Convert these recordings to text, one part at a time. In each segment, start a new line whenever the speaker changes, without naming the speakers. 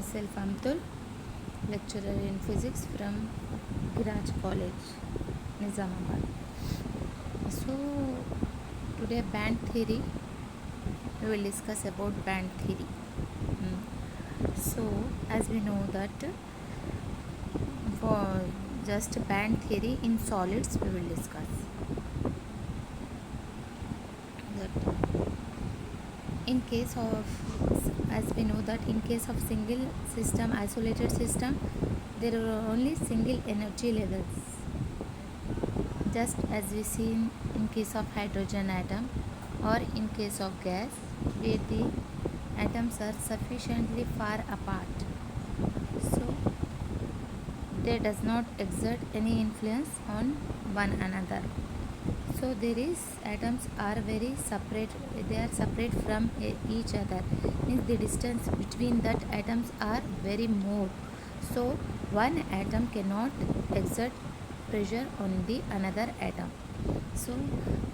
myself Amtul, lecturer in physics from Giraj College, Nizamabad. So today band theory, we will discuss about band theory. So as we know that for just band theory in solids we will discuss that in case of, as we know that in case of single system, isolated system, there are only single energy levels, just as we see in case of hydrogen atom or in case of gas, where the atoms are sufficiently far apart, so they does not exert any influence on one another. So there is atoms are very separate, they are separate from each other, means the distance between that atoms are very more, so one atom cannot exert pressure on the another atom. So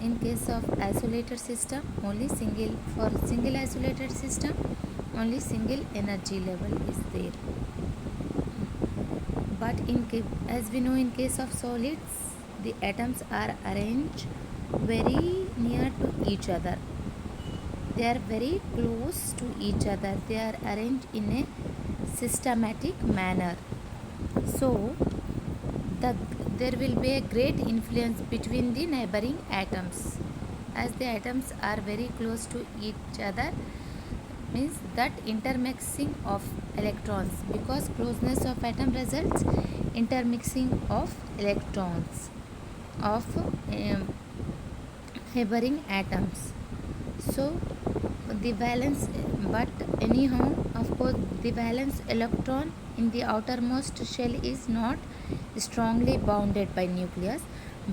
in case of isolated system, only single, for single isolated system only single energy level is there. But as we know, in case of solids, the atoms are arranged very near to each other, they are very close to each other, they are arranged in a systematic manner. So there will be a great influence between the neighboring atoms, as the atoms are very close to each other, means that intermixing of electrons, because closeness of atom results intermixing of electrons of neighboring atoms. So the valence, but anyhow, of course, the valence electron in the outermost shell is not strongly bounded by nucleus,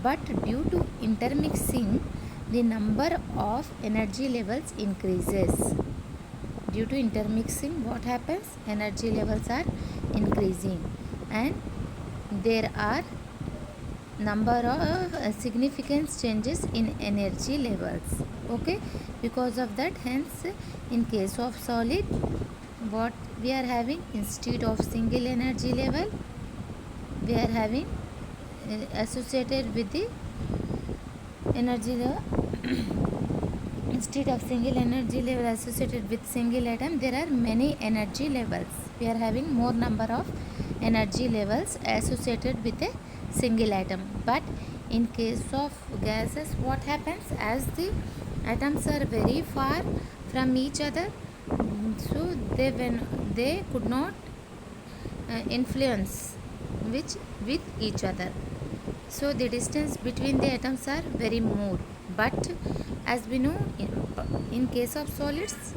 but due to intermixing, the number of energy levels increases. Due to intermixing, what happens? Energy levels are increasing, and there are number of significant changes in energy levels. Okay, because of that, hence in case of solid, what we are having, instead of single energy level, we are having associated with the energy level instead of single energy level associated with single atom, there are many energy levels, we are having more number of energy levels associated with a single atom. But in case of gases, what happens, as the atoms are very far from each other, so they could not influence with each other, so the distance between the atoms are very more. But as we know, in case of solids,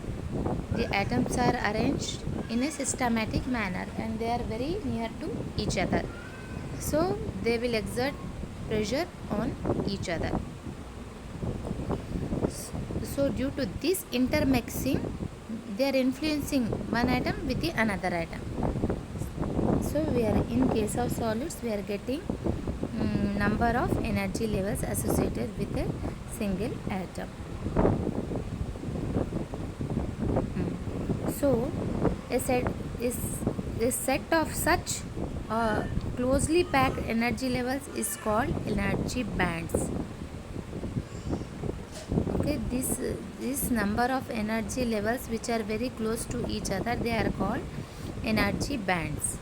the atoms are arranged in a systematic manner and they are very near to each other, so they will exert pressure on each other. So due to this intermixing, they are influencing one atom with the another atom. So we are, in case of solids, we are getting number of energy levels associated with a single atom. So a set of such closely packed energy levels is called energy bands. Okay, this number of energy levels which are very close to each other, they are called energy bands.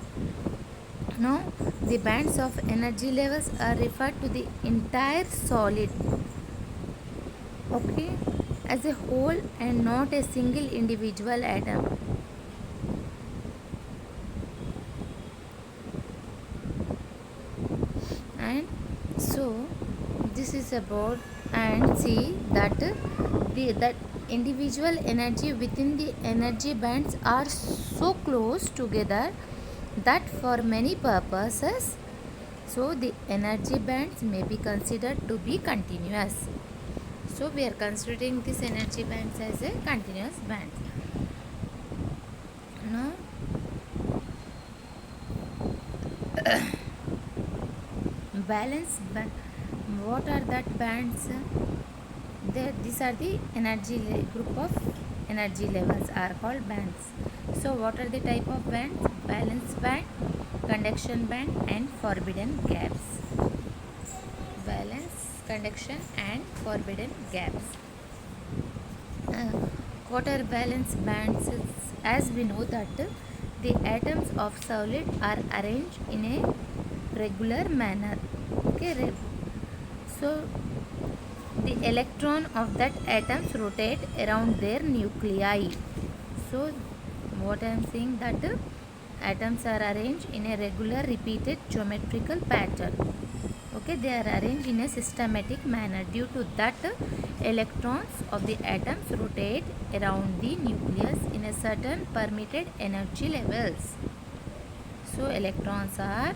Now the bands of energy levels are referred to the entire solid, okay, as a whole and not a single individual atom. And so this is about, and see that that individual energy within the energy bands are so close together that for many purposes, so the energy bands may be considered to be continuous. So we are considering this energy bands as a continuous band. Now balance band, what are that bands? These are the energy group of energy levels are called bands. So what are the type of bands? Valence band, conduction band and forbidden gaps. Valence, conduction and forbidden gaps. What are valence bands? As we know that the atoms of solid are arranged in a regular manner. Okay, so the electron of that atoms rotate around their nuclei. So what I am saying that atoms are arranged in a regular repeated geometrical pattern. Okay, they are arranged in a systematic manner. Due to that, electrons of the atoms rotate around the nucleus in a certain permitted energy levels. So electrons are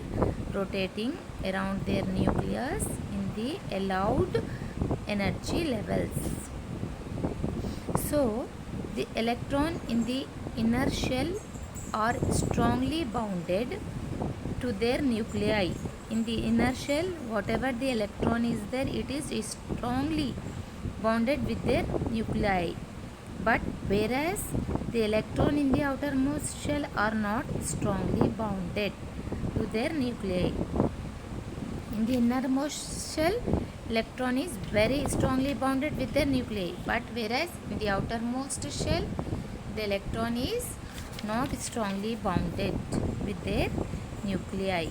rotating around their nucleus in the allowed energy levels. So the electron in the inner shell are strongly bounded to their nuclei. In the inner shell, whatever the electron is there, it is strongly bounded with their nuclei. But whereas the electron in the outermost shell are not strongly bounded to their nuclei. In the innermost shell, electron is very strongly bounded with their nuclei. But whereas in the outermost shell, the electron is not strongly bounded with their nuclei.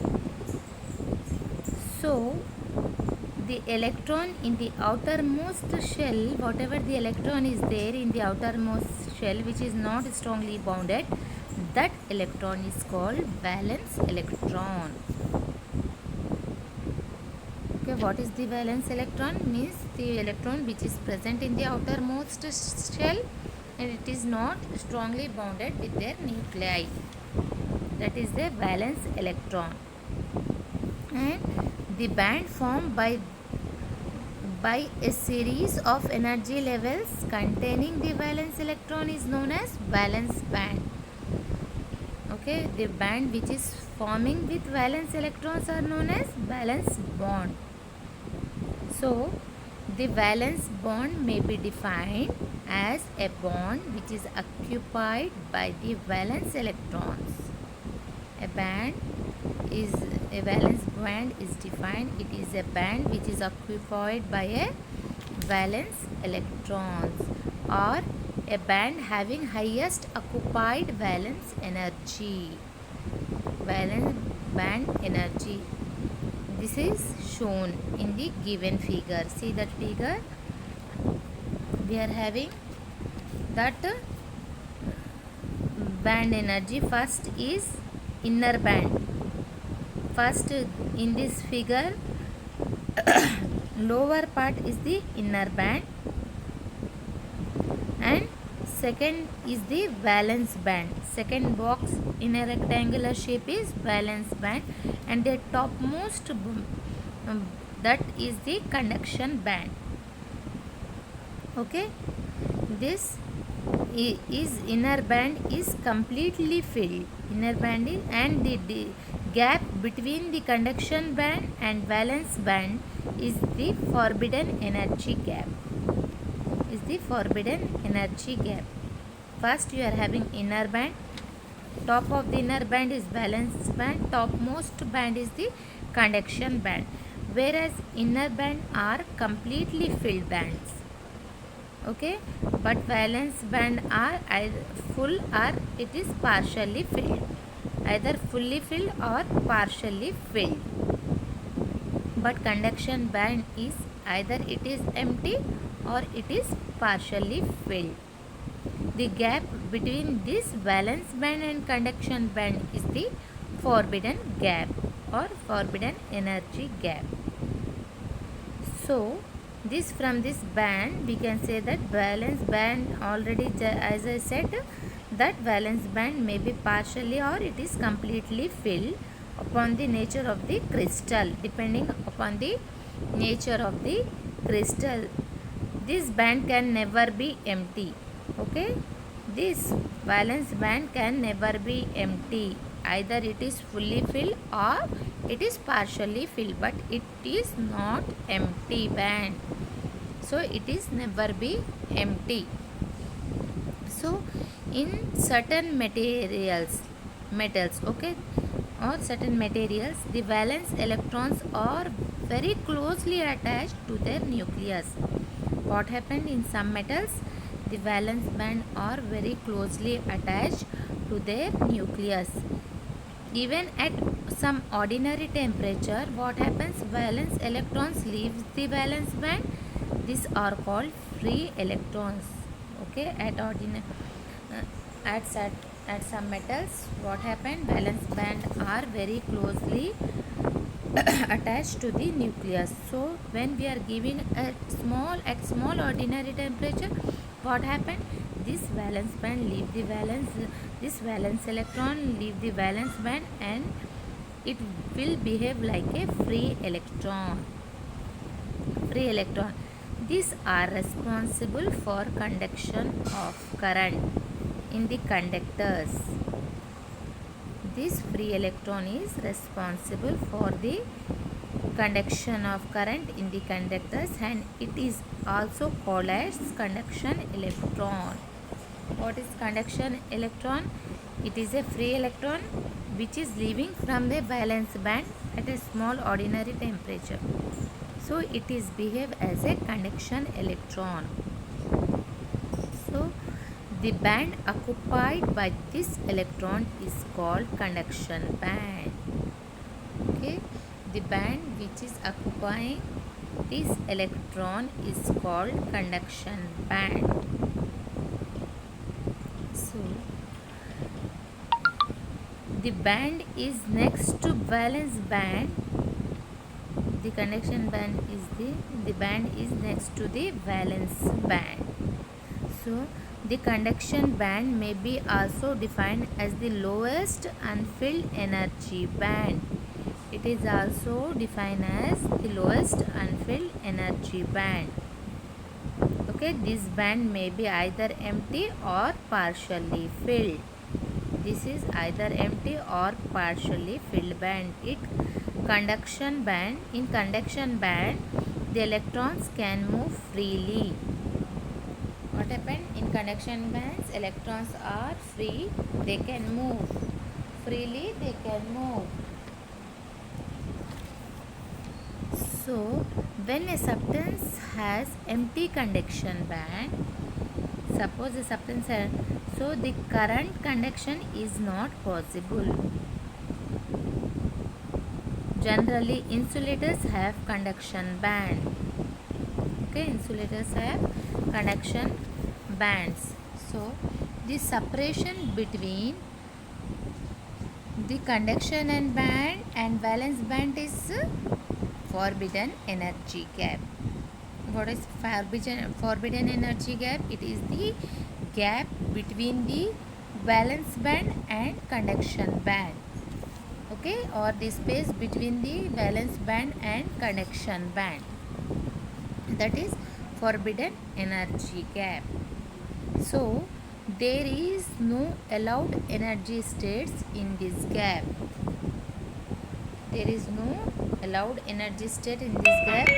So the electron in the outermost shell, whatever the electron is there in the outermost shell which is not strongly bounded, that electron is called valence electron. Okay, what is the valence electron? Means the electron which is present in the outermost shell and it is not strongly bounded with their nuclei. That is the valence electron. And the band formed by a series of energy levels containing the valence electron is known as valence band. Okay, the band which is forming with valence electrons are known as valence bond. So the valence bond may be defined as a bond which is occupied by the valence electrons. A valence band is defined. It is a band which is occupied by a valence electrons, or a band having highest occupied valence energy. Valence band energy. This is shown in the given figure. See that figure? We are having that band energy. First is inner band. First in this figure, lower part is the inner band and second is the valence band. Second box in a rectangular shape is valence band and the topmost that is the conduction band. Okay, this is inner band is completely filled. Inner band is, and the gap between the conduction band and valence band is the forbidden energy gap. Is the forbidden energy gap. First you are having inner band. Top of the inner band is valence band. Topmost band is the conduction band. Whereas inner band are completely filled bands. Okay, but valence band are either full or it is partially filled, either fully filled or partially filled. But conduction band is either it is empty or it is partially filled. The gap between this valence band and conduction band is the forbidden gap or forbidden energy gap. So this from this band we can say that valence band already, as I said, that valence band may be partially or it is completely filled upon the nature of the crystal. Depending upon the nature of the crystal, this band can never be empty. Okay, this valence band can never be empty. Either it is fully filled or it is partially filled, but it is not empty band. So it is never be empty. So in certain metals, okay, or certain materials, the valence electrons are very closely attached to their nucleus. What happened in some metals? The valence band are very closely attached to their nucleus. Even at some ordinary temperature, what happens? Valence electrons leaves the valence band. These are called free electrons. Okay, at at, at some metals, what happened? Valence band are very closely attached to the nucleus. So when we are giving at small ordinary temperature, what happened? This valence band leave the valence, this valence electron leave the valence band, and it will behave like a free electron. Free electron. These are responsible for conduction of current in the conductors. This free electron is responsible for the conduction of current in the conductors, and it is also called as conduction electron. What is conduction electron? It is a free electron which is leaving from the valence band at a small ordinary temperature. So it is behave as a conduction electron. So the band occupied by this electron is called conduction band. Okay, the band which is occupying this electron is called conduction band. So the band is next to valence band. The conduction band is the band is next to the valence band. So the conduction band may be also defined as the lowest unfilled energy band. It is also defined as the lowest unfilled energy band. Okay, this band may be either empty or partially filled. This is either empty or partially filled band. In conduction band, the electrons can move freely. What happened? In conduction bands, electrons are free. They can move freely. They can move. So when a substance has empty conduction band, suppose a substance has, so the current conduction is not possible. Generally insulators have conduction band. Okay, insulators have conduction bands. So the separation between the conduction and band and valence band is forbidden energy gap. What is forbidden energy gap? It is the gap between the valence band and conduction band. Okay, or the space between the valence band and conduction band. That is forbidden energy gap. So there is no allowed energy states in this gap. There is no allowed energy state in this gap.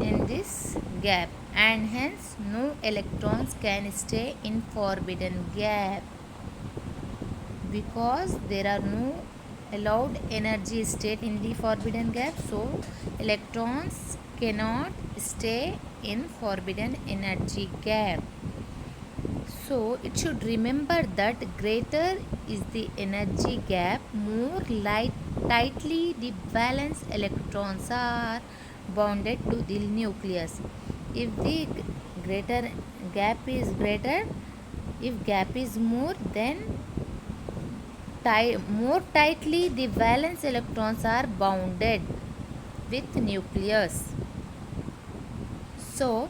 In this gap, and hence no electrons can stay in forbidden gap, because there are no allowed energy state in the forbidden gap. So electrons cannot stay in forbidden energy gap. So it should remember that greater is the energy gap, more tightly the valence electrons are bounded to the nucleus. If the greater gap is greater, if gap is more, then more tightly the valence electrons are bounded with nucleus. So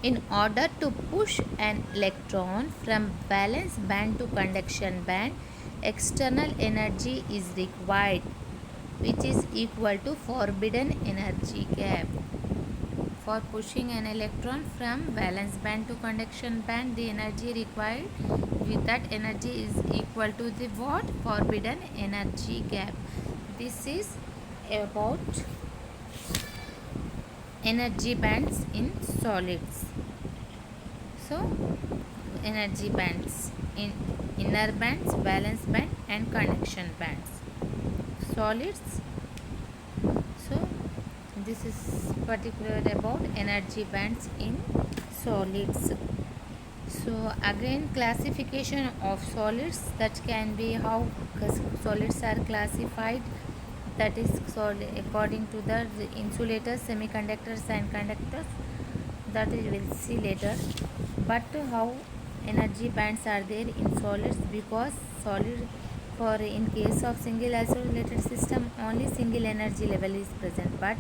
in order to push an electron from valence band to conduction band, external energy is required, which is equal to forbidden energy gap. For pushing an electron from valence band to conduction band, the energy required with that energy is equal to the what? Forbidden energy gap. This is about energy bands in solids. So energy bands in inner bands, valence band and conduction bands. Solids. So this is particular about energy bands in solids. So again, classification of solids, that can be how solids are classified, that is according to the insulators, semiconductors and conductors, that we will see later. But how energy bands are there in solids, because solid, for in case of single isolated system only single energy level is present, but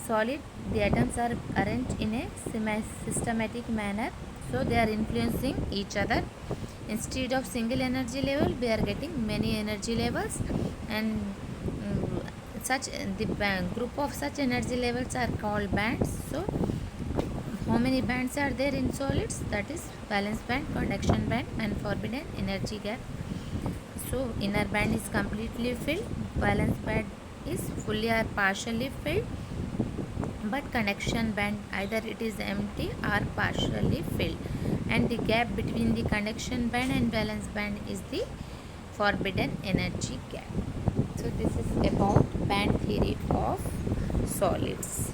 solid the atoms are arranged in a systematic manner, so they are influencing each other. Instead of single energy level we are getting many energy levels, and such the group of such energy levels are called bands. So how many bands are there in solids? That is valence band, conduction band and forbidden energy gap. So inner band is completely filled, valence band is fully or partially filled, but conduction band either it is empty or partially filled, and the gap between the conduction band and valence band is the forbidden energy gap. So this is about band theory of solids.